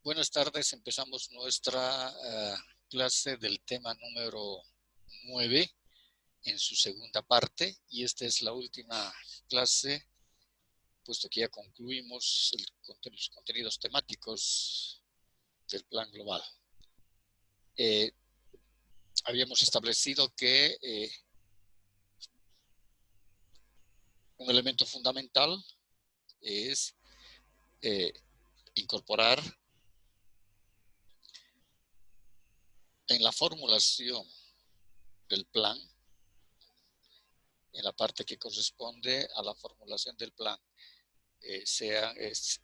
Buenas tardes, empezamos nuestra clase del tema número 9 en su segunda parte, y esta es la última clase, puesto que ya concluimos los contenidos temáticos del plan global. Habíamos establecido que un elemento fundamental es incorporar en la formulación del plan, en la parte que corresponde a la formulación del plan,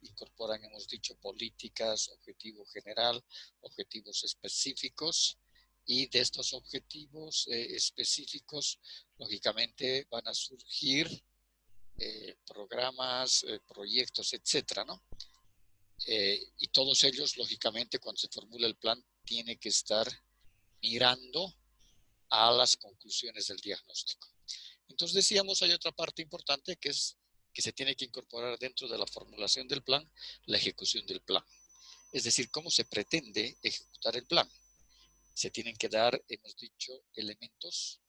incorporan, hemos dicho, políticas, objetivo general, objetivos específicos, y de estos objetivos específicos, lógicamente, van a surgir programas, proyectos, etcétera, ¿no? Y todos ellos, lógicamente, cuando se formula el plan, tiene que estar mirando a las conclusiones del diagnóstico. Entonces decíamos, hay otra parte importante que es que se tiene que incorporar dentro de la formulación del plan, la ejecución del plan. Es decir, cómo se pretende ejecutar el plan. Se tienen que dar, hemos dicho, elementos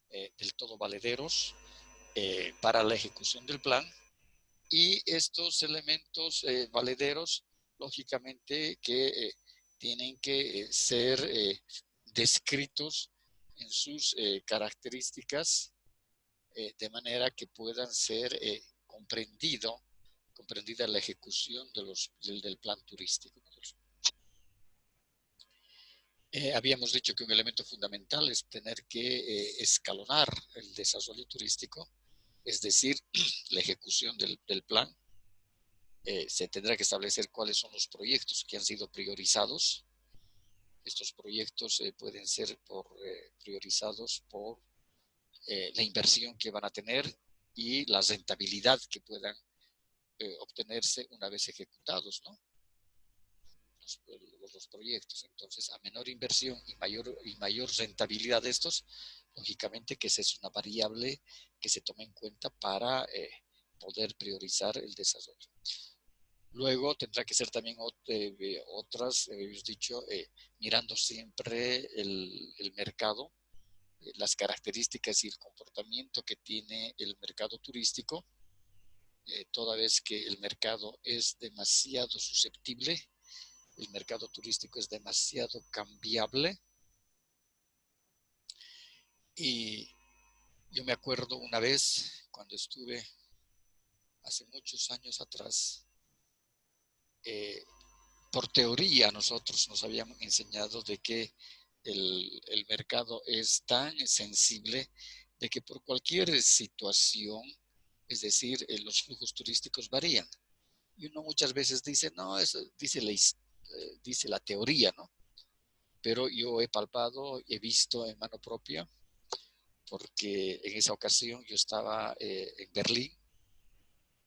del todo valederos para la ejecución del plan, y estos elementos valederos, lógicamente, que tienen que ser descritos en sus características, de manera que puedan ser comprendida la ejecución del plan turístico. Habíamos dicho que un elemento fundamental es tener que escalonar el desarrollo turístico, es decir, la ejecución del plan. Se tendrá que establecer cuáles son los proyectos que han sido priorizados. Estos proyectos pueden ser priorizados por la inversión que van a tener y la rentabilidad que puedan obtenerse una vez ejecutados, ¿no? Los proyectos. Entonces, a menor inversión y mayor rentabilidad de estos, lógicamente que esa es una variable que se toma en cuenta para poder priorizar el desarrollo. Luego tendrá que ser también otras, hemos dicho, mirando siempre el mercado, las características y el comportamiento que tiene el mercado turístico, toda vez que el mercado es demasiado susceptible, el mercado turístico es demasiado cambiable. Y yo me acuerdo una vez, cuando estuve hace muchos años atrás, por teoría nosotros nos habíamos enseñado de que el mercado es tan sensible de que por cualquier situación, es decir, los flujos turísticos varían. Y uno muchas veces dice, no, eso dice la teoría, ¿no? Pero yo he palpado, he visto en mano propia, porque en esa ocasión yo estaba en Berlín,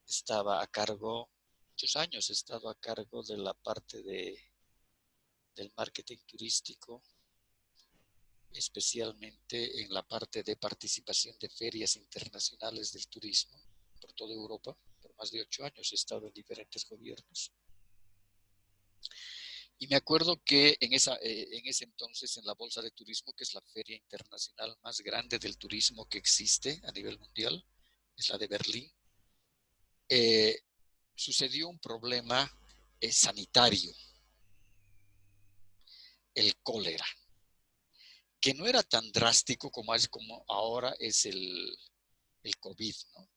estaba a cargo, muchos años he estado a cargo de la parte del marketing turístico, especialmente en la parte de participación de ferias internacionales del turismo por toda Europa. Por más de 8 años he estado en diferentes gobiernos. Y me acuerdo que en ese entonces, en la Bolsa de Turismo, que es la feria internacional más grande del turismo que existe a nivel mundial, es la de Berlín, sucedió un problema sanitario, el cólera, que no era tan drástico como ahora es el COVID, ¿no?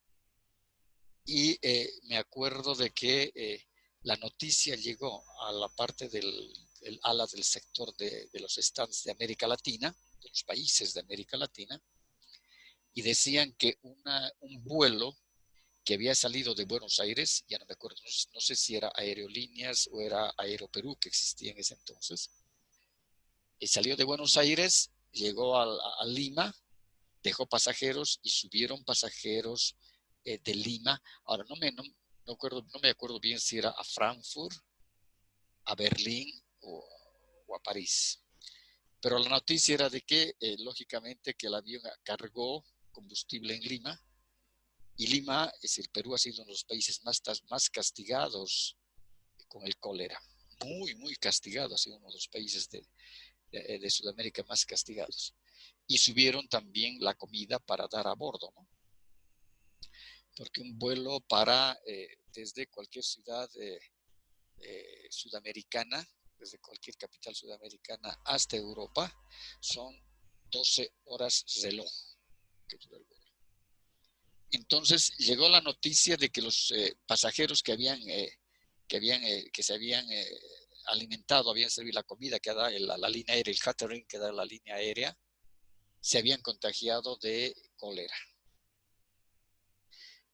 Y me acuerdo de que la noticia llegó a la parte del ala del sector de los stands de América Latina, de los países de América Latina, y decían que un vuelo que había salido de Buenos Aires, ya no me acuerdo, no sé si era Aerolíneas o era Aeroperú, que existía en ese entonces, y salió de Buenos Aires, llegó a Lima, dejó pasajeros y subieron pasajeros de Lima. Ahora no me acuerdo bien si era a Frankfurt, a Berlín o a París. Pero la noticia era de que, lógicamente, que el avión cargó combustible en Lima, y Lima, es decir, Perú ha sido uno de los países más castigados con el cólera. muy, muy castigado, ha sido uno de los países de Sudamérica más castigados. Y subieron también la comida para dar a bordo, ¿no? Porque un vuelo desde cualquier ciudad sudamericana, desde cualquier capital sudamericana hasta Europa, son 12 horas reloj que dura el vuelo. Entonces llegó la noticia de que los pasajeros que se habían alimentado, habían servido la comida que da la línea aérea, el catering que da la línea aérea, se habían contagiado de cólera.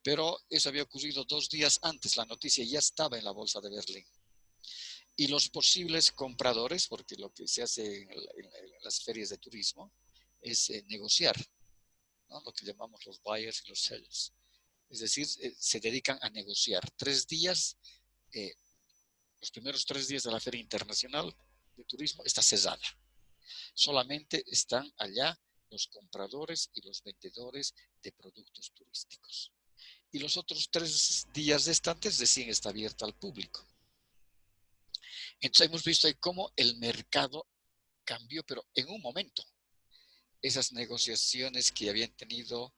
Pero eso había ocurrido 2 días antes, la noticia ya estaba en la bolsa de Berlín. Y los posibles compradores, porque lo que se hace en las ferias de turismo es negociar, ¿no? Lo que llamamos los buyers y los sellers. Es decir, se dedican a negociar 3 días. Los primeros 3 días de la Feria Internacional de Turismo está cerrada. Solamente están allá los compradores y los vendedores de productos turísticos. Y los otros 3 días restantes recién está abierta al público. Entonces hemos visto ahí cómo el mercado cambió, pero en un momento. Esas negociaciones que habían tenido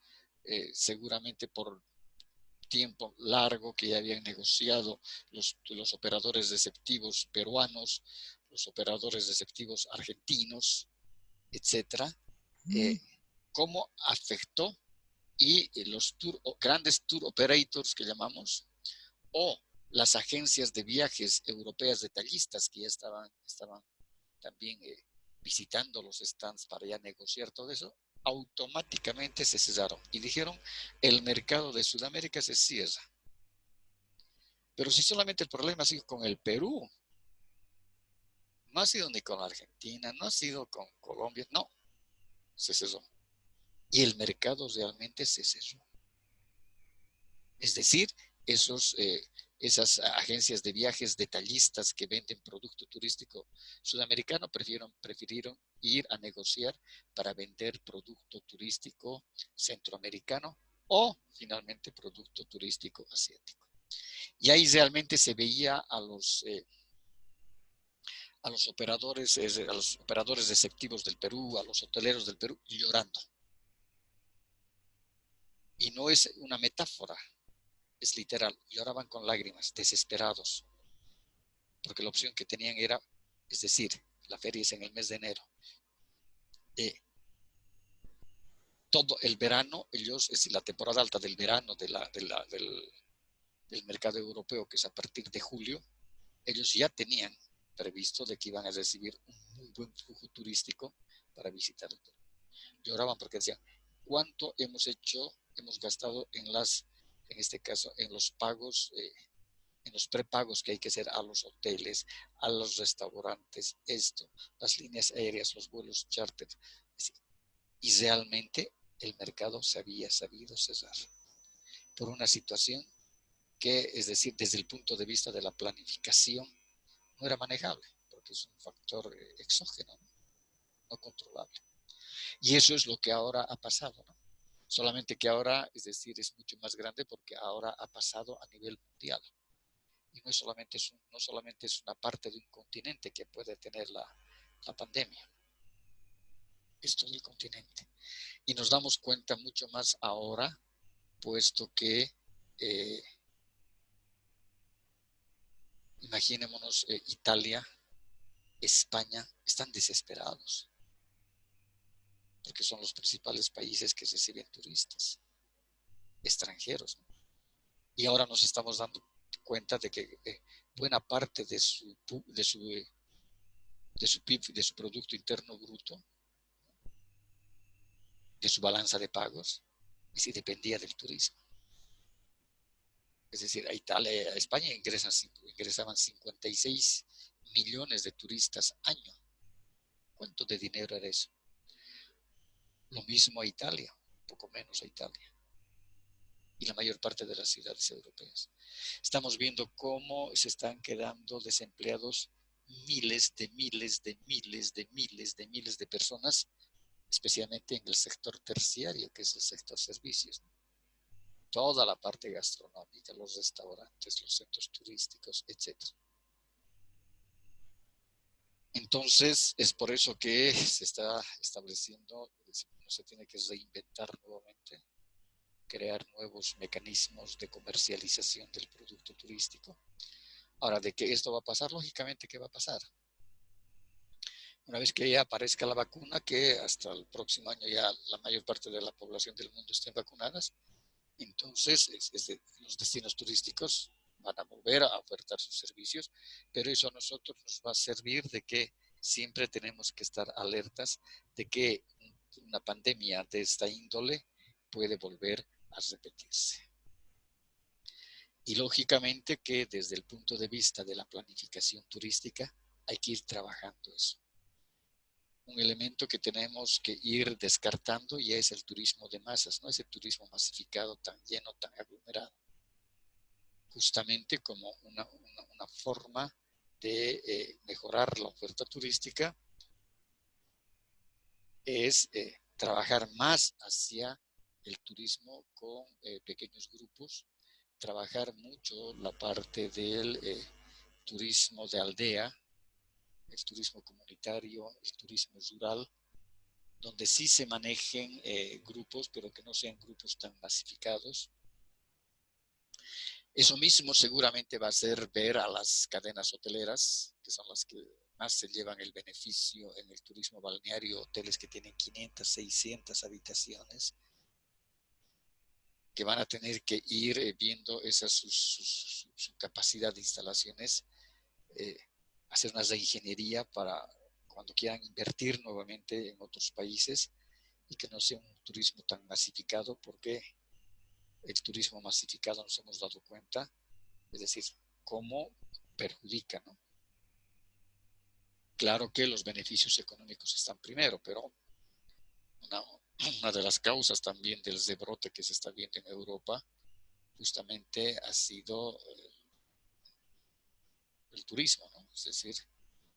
seguramente por tiempo largo, que ya habían negociado los operadores receptivos peruanos, los operadores receptivos argentinos, etcétera, cómo afectó y los grandes tour operators que llamamos, o las agencias de viajes europeas detallistas que ya estaban también visitando los stands para ya negociar todo eso, automáticamente se cesaron y dijeron, el mercado de Sudamérica se cierra. Pero si solamente el problema ha sido con el Perú, no ha sido ni con Argentina, no ha sido con Colombia, no, se cerró. Y el mercado realmente se cerró. Es decir, esas agencias de viajes detallistas que venden producto turístico sudamericano prefirieron ir a negociar para vender producto turístico centroamericano o finalmente producto turístico asiático. Y ahí realmente se veía a los operadores receptivos del Perú, a los hoteleros del Perú llorando. Y no es una metáfora, es literal, lloraban con lágrimas, desesperados, porque la opción que tenían era, es decir, la feria es en el mes de enero, todo el verano, ellos, es decir, la temporada alta del verano del mercado europeo, que es a partir de julio, ellos ya tenían previsto de que iban a recibir un muy buen flujo turístico para visitar el Perú. Lloraban porque decían, ¿cuánto hemos gastado en este caso, en los pagos, en los prepagos que hay que hacer a los hoteles, a los restaurantes, las líneas aéreas, los vuelos charter? Y realmente el mercado se había sabido cerrar por una situación que, es decir, desde el punto de vista de la planificación, no era manejable, porque es un factor exógeno, no controlable. Y eso es lo que ahora ha pasado, ¿no? Solamente que ahora, es decir, es mucho más grande porque ahora ha pasado a nivel mundial. Y no solamente es una parte de un continente que puede tener la pandemia, es todo el continente. Y nos damos cuenta mucho más ahora, puesto que, imaginémonos, Italia, España, están desesperados, porque son los principales países que reciben turistas extranjeros, ¿no? Y ahora nos estamos dando cuenta de que buena parte de su PIB, de su Producto Interno Bruto, de su balanza de pagos, y dependía del turismo. Es decir, a España ingresaban 56 millones de turistas año. ¿Cuánto de dinero era eso? Lo mismo a Italia, un poco menos a Italia, y la mayor parte de las ciudades europeas. Estamos viendo cómo se están quedando desempleados miles de personas, especialmente en el sector terciario, que es el sector servicios, ¿no? Toda la parte gastronómica, los restaurantes, los centros turísticos, etc. Entonces, es por eso que se está estableciendo, se tiene que reinventar nuevamente, crear nuevos mecanismos de comercialización del producto turístico. Ahora, de que esto va a pasar, lógicamente, ¿qué va a pasar? Una vez que ya aparezca la vacuna, que hasta el próximo año ya la mayor parte de la población del mundo estén vacunadas, entonces los destinos turísticos van a volver a ofertar sus servicios, pero eso a nosotros nos va a servir de que siempre tenemos que estar alertas de que una pandemia de esta índole puede volver a repetirse. Y lógicamente que desde el punto de vista de la planificación turística hay que ir trabajando eso. Un elemento que tenemos que ir descartando ya es el turismo de masas, no ese turismo masificado tan lleno, tan aglomerado, justamente como una forma de mejorar la oferta turística es trabajar más hacia el turismo con pequeños grupos, trabajar mucho la parte del turismo de aldea, el turismo comunitario, el turismo rural, donde sí se manejen grupos, pero que no sean grupos tan masificados. Eso mismo seguramente va a ser ver a las cadenas hoteleras, que son las que más se llevan el beneficio en el turismo balneario, hoteles que tienen 500, 600 habitaciones, que van a tener que ir viendo esa su capacidad de instalaciones, eh, hacer una reingeniería para cuando quieran invertir nuevamente en otros países y que no sea un turismo tan masificado, porque el turismo masificado nos hemos dado cuenta, es decir, cómo perjudica, ¿no? Claro que los beneficios económicos están primero, pero una, una de las causas también del rebrote que se está viendo en Europa justamente ha sido el turismo, ¿no? Es decir,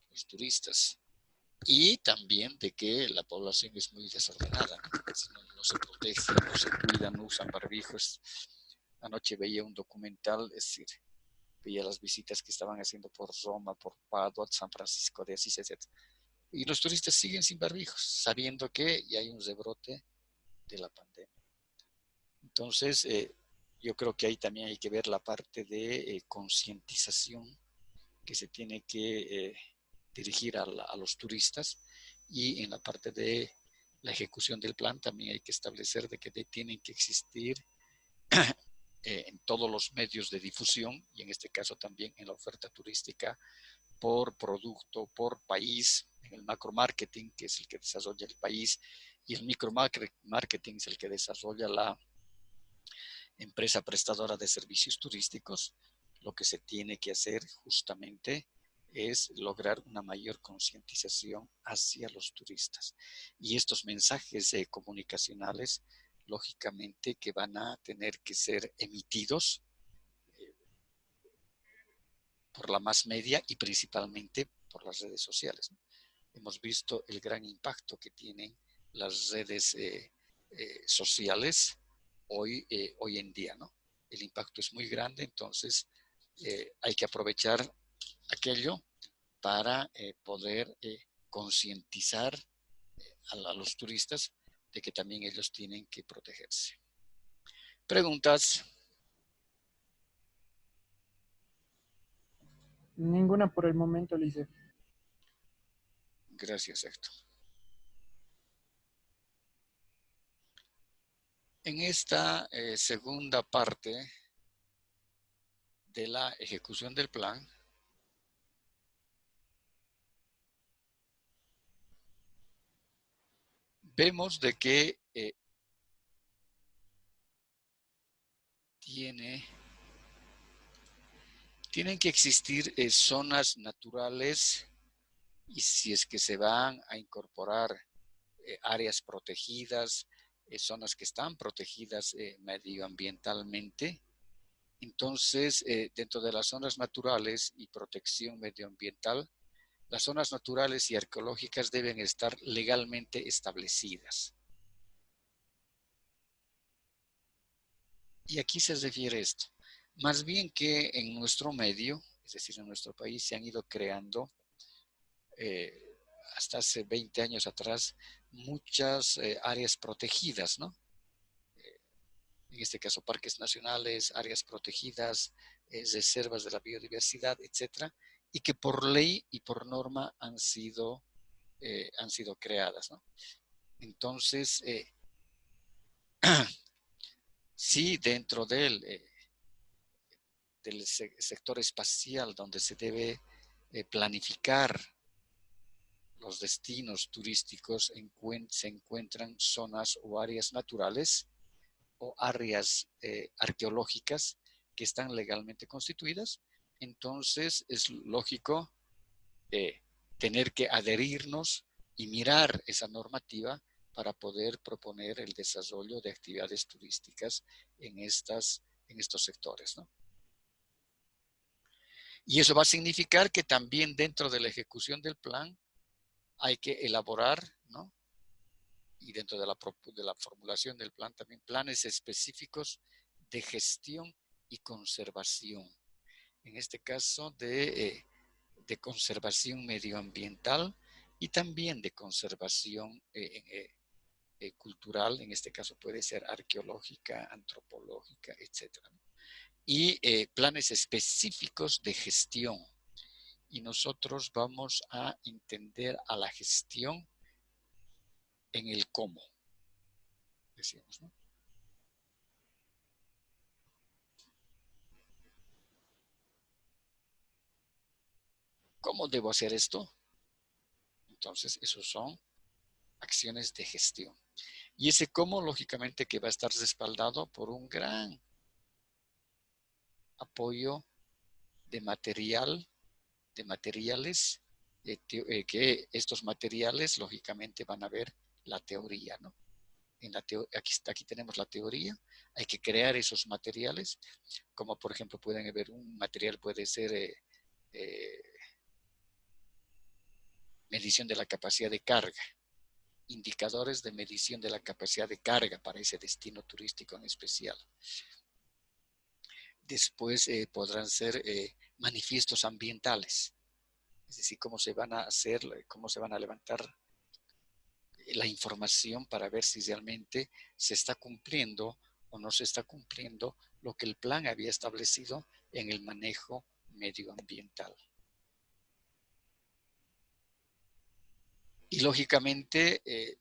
los turistas. Y también de que la población es muy desordenada, ¿no? Si no se protege, no se cuida, no usan barbijos. Anoche veía un documental, es decir, veía las visitas que estaban haciendo por Roma, por Padua, San Francisco de Asís, etc. Y los turistas siguen sin barbijos, sabiendo que ya hay un rebrote de la pandemia. Entonces, yo creo que ahí también hay que ver la parte de concientización que se tiene que dirigir a los turistas, y en la parte de la ejecución del plan también hay que establecer de que tienen que existir en todos los medios de difusión, y en este caso también en la oferta turística, por producto, por país, en el macro marketing, que es el que desarrolla el país, y el micro marketing es el que desarrolla la empresa prestadora de servicios turísticos. Lo que se tiene que hacer justamente es lograr una mayor concientización hacia los turistas. Y estos mensajes comunicacionales, lógicamente, que van a tener que ser emitidos por la más media y principalmente por las redes sociales. Hemos visto el gran impacto que tienen las redes sociales hoy en día, ¿no? El impacto es muy grande, entonces hay que aprovechar aquello para poder concientizar a los turistas de que también ellos tienen que protegerse. ¿Preguntas? Ninguna por el momento, Lice. Gracias, Héctor. En esta segunda parte de la ejecución del plan, vemos de que tienen que existir zonas naturales, y si es que se van a incorporar áreas protegidas, zonas que están protegidas medioambientalmente, entonces dentro de las zonas naturales y protección medioambiental, las zonas naturales y arqueológicas deben estar legalmente establecidas. Y aquí se refiere esto. Más bien que en nuestro medio, es decir, en nuestro país, se han ido creando hasta hace 20 años atrás, muchas áreas protegidas, ¿no? En este caso parques nacionales, áreas protegidas, reservas de la biodiversidad, etcétera, y que por ley y por norma han sido creadas, ¿no? Entonces, sí, dentro del sector espacial donde se debe planificar los destinos turísticos, se encuentran zonas o áreas naturales o áreas arqueológicas que están legalmente constituidas. Entonces es lógico eh, tener que adherirnos y mirar esa normativa para poder proponer el desarrollo de actividades turísticas en estos sectores, ¿no? Y eso va a significar que también dentro de la ejecución del plan hay que elaborar, ¿no? Y dentro de la formulación del plan también planes específicos de gestión y conservación. En este caso de conservación medioambiental y también de conservación cultural, en este caso puede ser arqueológica, antropológica, etcétera. Y planes específicos de gestión. Y nosotros vamos a entender a la gestión en el cómo, decíamos, ¿no? ¿Cómo debo hacer esto? Entonces, esos son acciones de gestión. Y ese cómo, lógicamente, que va a estar respaldado por un gran apoyo de materiales, que estos materiales, lógicamente, van a ver la teoría, ¿no? Aquí tenemos la teoría, hay que crear esos materiales, como por ejemplo pueden ver, un material puede ser eh, medición de la capacidad de carga, indicadores de medición de la capacidad de carga para ese destino turístico en especial. Después podrán ser manifiestos ambientales, es decir, cómo se van a hacer, cómo se van a levantar la información para ver si realmente se está cumpliendo o no se está cumpliendo lo que el plan había establecido en el manejo medioambiental. Y lógicamente, eh,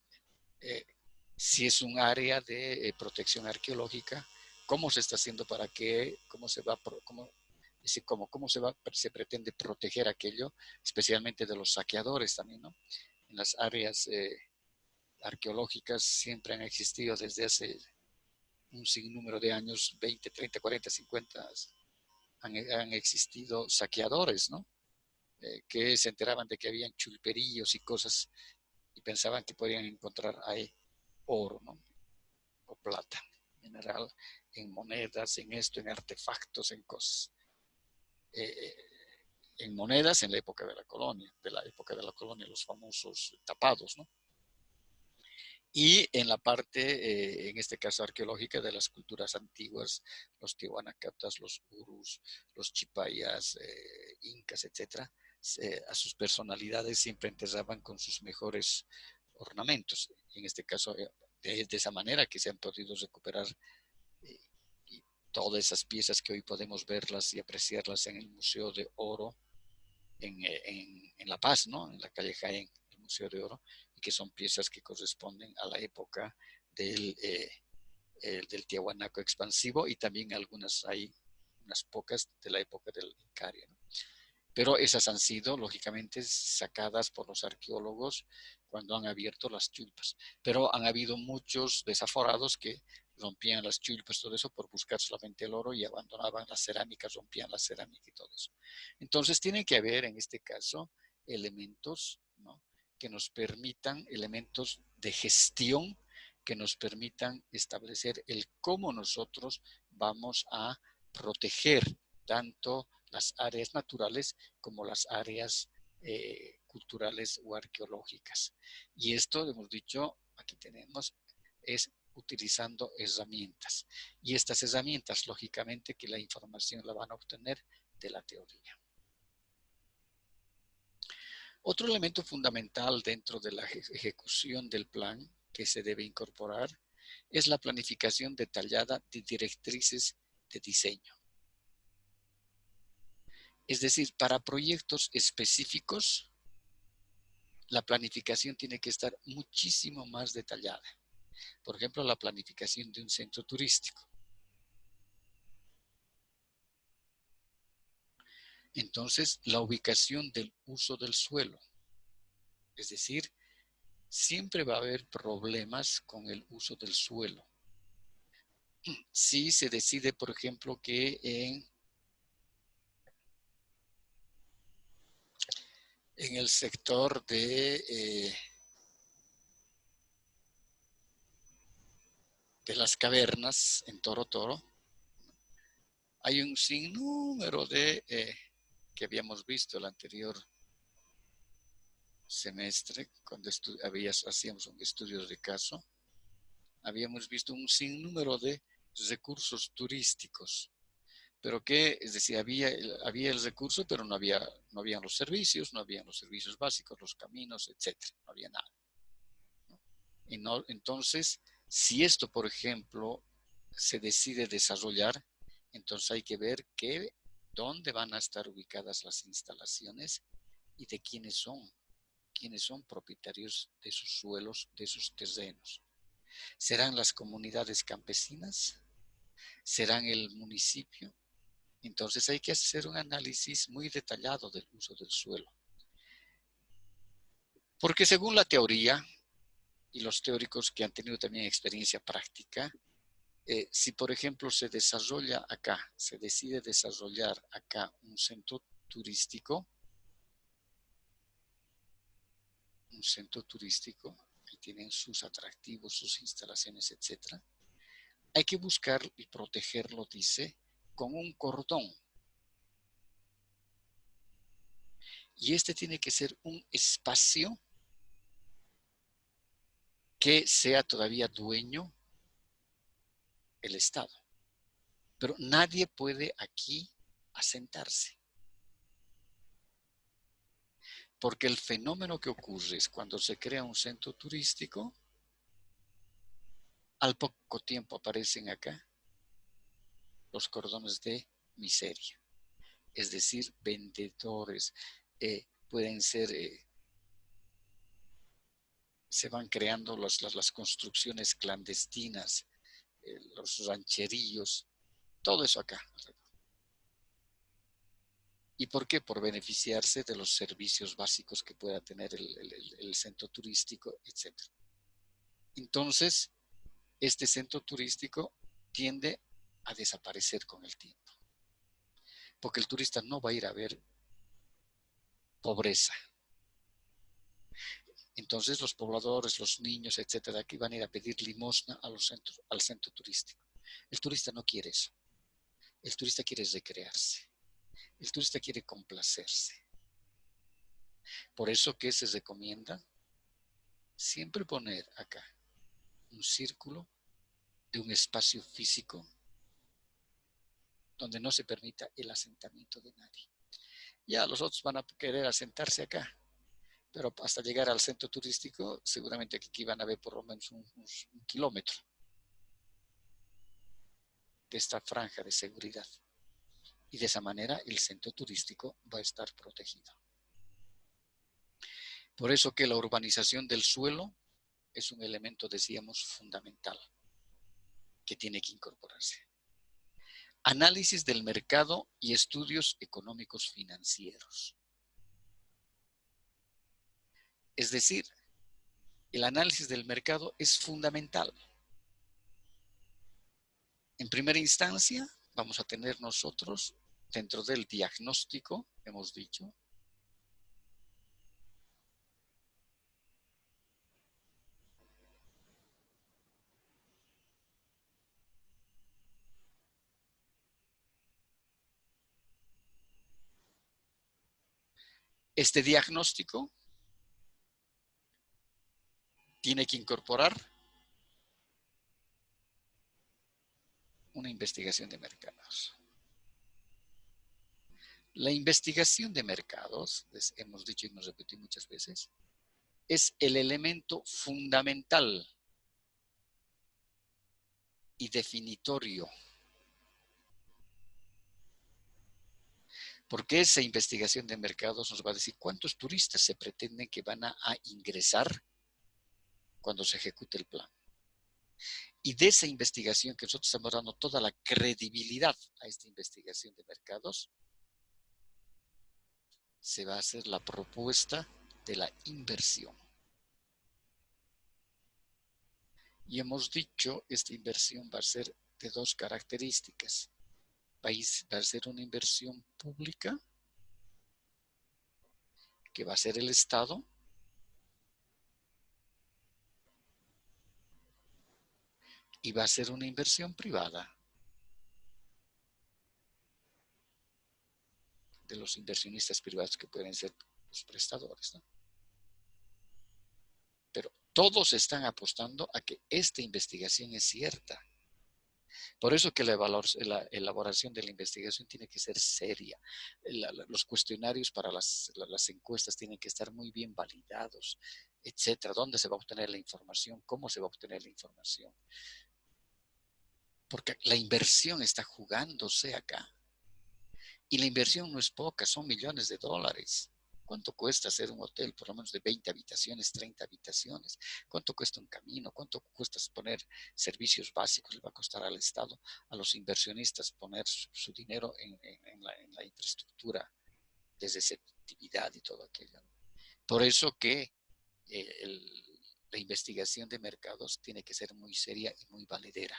si es un área de protección arqueológica, cómo se está haciendo para que, cómo se va, cómo se pretende proteger aquello, especialmente de los saqueadores también, ¿no? En las áreas arqueológicas siempre han existido desde hace un sinnúmero de años, 20, 30, 40, 50, han existido saqueadores, ¿no? Que se enteraban de que habían chulperillos y cosas y pensaban que podían encontrar ahí oro, ¿no? O plata, mineral, en monedas, en esto, en artefactos, en cosas. Eh, en monedas en la época de la colonia, los famosos tapados, ¿no? Y en la parte, en este caso arqueológica, de las culturas antiguas, los tihuanacatas, los urus, los chipayas, incas, etcétera, a sus personalidades siempre enterraban con sus mejores ornamentos. Y en este caso, de esa manera que se han podido recuperar eh, y todas esas piezas que hoy podemos verlas y apreciarlas en el Museo de Oro en La Paz, ¿no? En la calle Jaén, el Museo de Oro, y que son piezas que corresponden a la época del Tiahuanaco expansivo y también algunas hay unas pocas de la época del Incaria, ¿no? Pero esas han sido, lógicamente, sacadas por los arqueólogos cuando han abierto las chulpas. Pero han habido muchos desaforados que rompían las chulpas, todo eso, por buscar solamente el oro y abandonaban las cerámicas, rompían la cerámica y todo eso. Entonces, tiene que haber, en este caso, elementos, ¿no? Que nos permitan, elementos de gestión que nos permitan establecer el cómo nosotros vamos a proteger tanto las áreas naturales como las áreas culturales o arqueológicas. Y esto, hemos dicho, aquí tenemos, es utilizando herramientas. Y estas herramientas, lógicamente, que la información la van a obtener de la teoría. Otro elemento fundamental dentro de la ejecución del plan que se debe incorporar es la planificación detallada de directrices de diseño. Es decir, para proyectos específicos, la planificación tiene que estar muchísimo más detallada. Por ejemplo, la planificación de un centro turístico. Entonces, la ubicación del uso del suelo. Es decir, siempre va a haber problemas con el uso del suelo. Si se decide, por ejemplo, que en el sector de las cavernas en Toro Toro, hay un sinnúmero que habíamos visto el anterior semestre, cuando hacíamos un estudio de caso, habíamos visto un sinnúmero de recursos turísticos, pero que, es decir, había el recurso, pero no habían los servicios, no habían los servicios básicos, los caminos, etcétera, no había nada. Y no, entonces, si esto, por ejemplo, se decide desarrollar, entonces hay que ver dónde van a estar ubicadas las instalaciones y de quiénes son propietarios de sus suelos, de sus terrenos. ¿Serán las comunidades campesinas? ¿Serán el municipio? Entonces hay que hacer un análisis muy detallado del uso del suelo. Porque según la teoría y los teóricos que han tenido también experiencia práctica, si por ejemplo se decide desarrollar acá un centro turístico, ahí tienen sus atractivos, sus instalaciones, etcétera. Hay que buscar y protegerlo, dice, con un cordón. Y este tiene que ser un espacio que sea todavía dueño el Estado. Pero nadie puede aquí asentarse. Porque el fenómeno que ocurre es cuando se crea un centro turístico, al poco tiempo aparecen acá los cordones de miseria. Es decir, vendedores, pueden ser, se van creando las construcciones clandestinas, los rancherillos, todo eso acá. ¿Y por qué? Por beneficiarse de los servicios básicos que pueda tener el centro turístico, etc. Entonces, este centro turístico tiende a desaparecer con el tiempo, porque el turista no va a ir a ver pobreza. Entonces los pobladores, los niños, etcétera, aquí van a ir a pedir limosna al centro turístico. El turista no quiere eso. El turista quiere recrearse. El turista quiere complacerse. Por eso que se recomienda siempre poner acá un círculo de un espacio físico donde no se permita el asentamiento de nadie. Ya los otros van a querer asentarse acá, pero hasta llegar al centro turístico, seguramente aquí van a haber por lo menos un kilómetro de esta franja de seguridad. Y de esa manera el centro turístico va a estar protegido. Por eso que la urbanización del suelo es un elemento, decíamos, fundamental que tiene que incorporarse. Análisis del mercado y estudios económicos financieros. Es decir, el análisis del mercado es fundamental. En primera instancia, vamos a tener nosotros, dentro del diagnóstico, hemos dicho, este diagnóstico tiene que incorporar una investigación de mercados. La investigación de mercados, hemos dicho y nos repetí muchas veces, es el elemento fundamental y definitorio. Porque esa investigación de mercados nos va a decir cuántos turistas se pretenden que van a ingresar cuando se ejecute el plan. Y de esa investigación que nosotros estamos dando toda la credibilidad a esta investigación de mercados, se va a hacer la propuesta de la inversión. Y hemos dicho, esta inversión va a ser de dos características. Va a ser una inversión pública, que va a ser el Estado, y va a ser una inversión privada de los inversionistas privados que pueden ser los prestadores, ¿no? Pero todos están apostando a que esta investigación es cierta. Por eso que la elaboración de la investigación tiene que ser seria. Los cuestionarios para las encuestas tienen que estar muy bien validados, etcétera. ¿Dónde se va a obtener la información? ¿Cómo se va a obtener la información? Porque la inversión está jugándose acá. Y la inversión no es poca, son millones de dólares. ¿Cuánto cuesta hacer un hotel, por lo menos de 20 habitaciones, 30 habitaciones? ¿Cuánto cuesta un camino? ¿Cuánto cuesta poner servicios básicos? Le va a costar al Estado, a los inversionistas poner su dinero en la infraestructura de receptividad y todo aquello. Por eso que la investigación de mercados tiene que ser muy seria y muy valedera.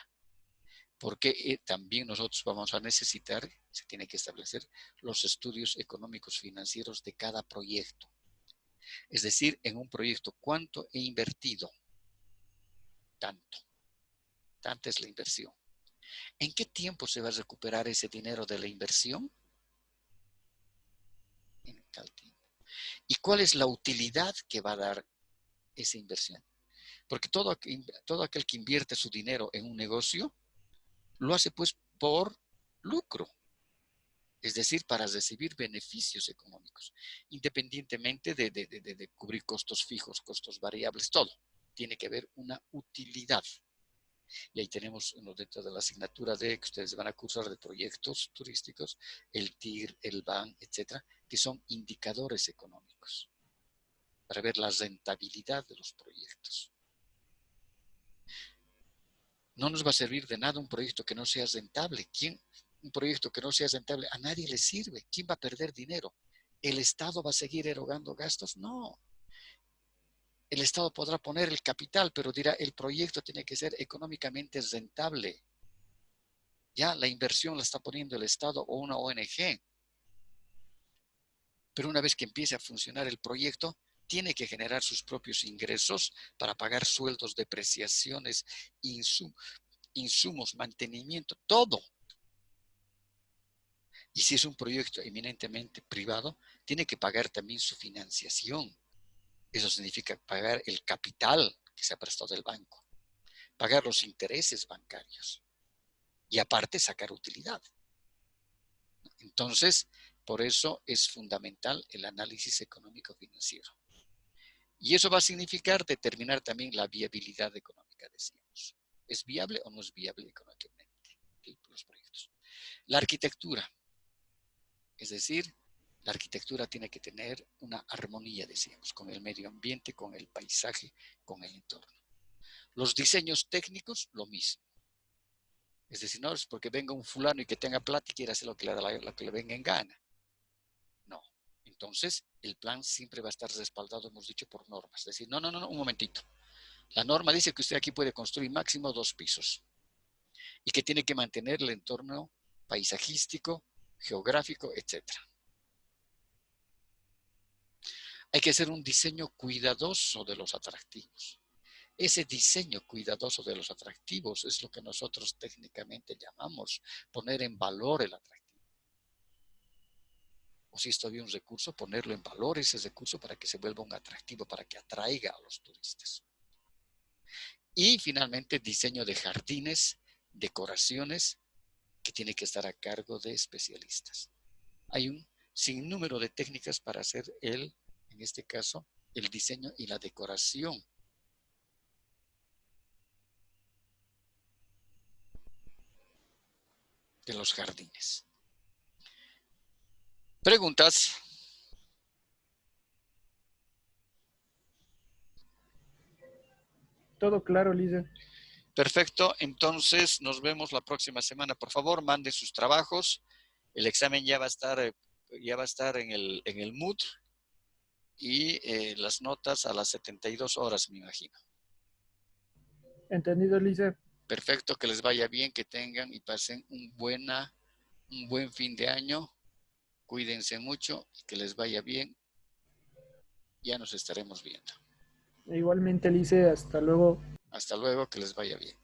Porque también nosotros vamos a necesitar, se tiene que establecer los estudios económicos financieros de cada proyecto. Es decir, en un proyecto, ¿cuánto he invertido? Tanto. Tanta es la inversión. ¿En qué tiempo se va a recuperar ese dinero de la inversión? En tal tiempo. ¿Y cuál es la utilidad que va a dar esa inversión? Porque todo aquel que invierte su dinero en un negocio, lo hace pues por lucro. Es decir, para recibir beneficios económicos, independientemente de cubrir costos fijos, costos variables, todo. Tiene que haber una utilidad. Y ahí tenemos dentro de la asignatura que ustedes van a cursar de proyectos turísticos, el TIR, el BAN, etcétera, que son indicadores económicos para ver la rentabilidad de los proyectos. No nos va a servir de nada un proyecto que no sea rentable. Un proyecto que no sea rentable, a nadie le sirve. ¿Quién va a perder dinero? ¿El Estado va a seguir erogando gastos? No. El Estado podrá poner el capital, pero dirá, el proyecto tiene que ser económicamente rentable. Ya la inversión la está poniendo el Estado o una ONG. Pero una vez que empiece a funcionar el proyecto, tiene que generar sus propios ingresos para pagar sueldos, depreciaciones, insumos, mantenimiento, todo. Y si es un proyecto eminentemente privado, tiene que pagar también su financiación. Eso significa pagar el capital que se ha prestado del banco, pagar los intereses bancarios y aparte sacar utilidad. Entonces, por eso es fundamental el análisis económico financiero. Y eso va a significar determinar también la viabilidad económica, decíamos. ¿Es viable o no es viable económicamente los proyectos? La arquitectura. Es decir, la arquitectura tiene que tener una armonía, decíamos, con el medio ambiente, con el paisaje, con el entorno. Los diseños técnicos, lo mismo. Es decir, no es porque venga un fulano y que tenga plata y quiera hacer lo que le venga en gana. No. Entonces, el plan siempre va a estar respaldado, hemos dicho, por normas. Es decir, no, un momentito. La norma dice que usted aquí puede construir máximo 2 pisos y que tiene que mantener el entorno paisajístico, geográfico, etcétera. Hay que hacer un diseño cuidadoso de los atractivos. Ese diseño cuidadoso de los atractivos es lo que nosotros técnicamente llamamos poner en valor el atractivo. O si es todavía un recurso, ponerlo en valor ese recurso para que se vuelva un atractivo, para que atraiga a los turistas. Y finalmente, diseño de jardines, decoraciones, que tiene que estar a cargo de especialistas. Hay un sin número de técnicas para hacer en este caso, el diseño y la decoración. De los jardines. ¿Preguntas? Todo claro, Lice. Perfecto, entonces nos vemos la próxima semana. Por favor, mande sus trabajos. El examen ya va a estar en el Mood y las notas a las 72 horas, me imagino. Entendido, Lice. Perfecto, que les vaya bien, que tengan y pasen un buen fin de año. Cuídense mucho y que les vaya bien. Ya nos estaremos viendo. Igualmente, Lice. Hasta luego. Hasta luego, que les vaya bien.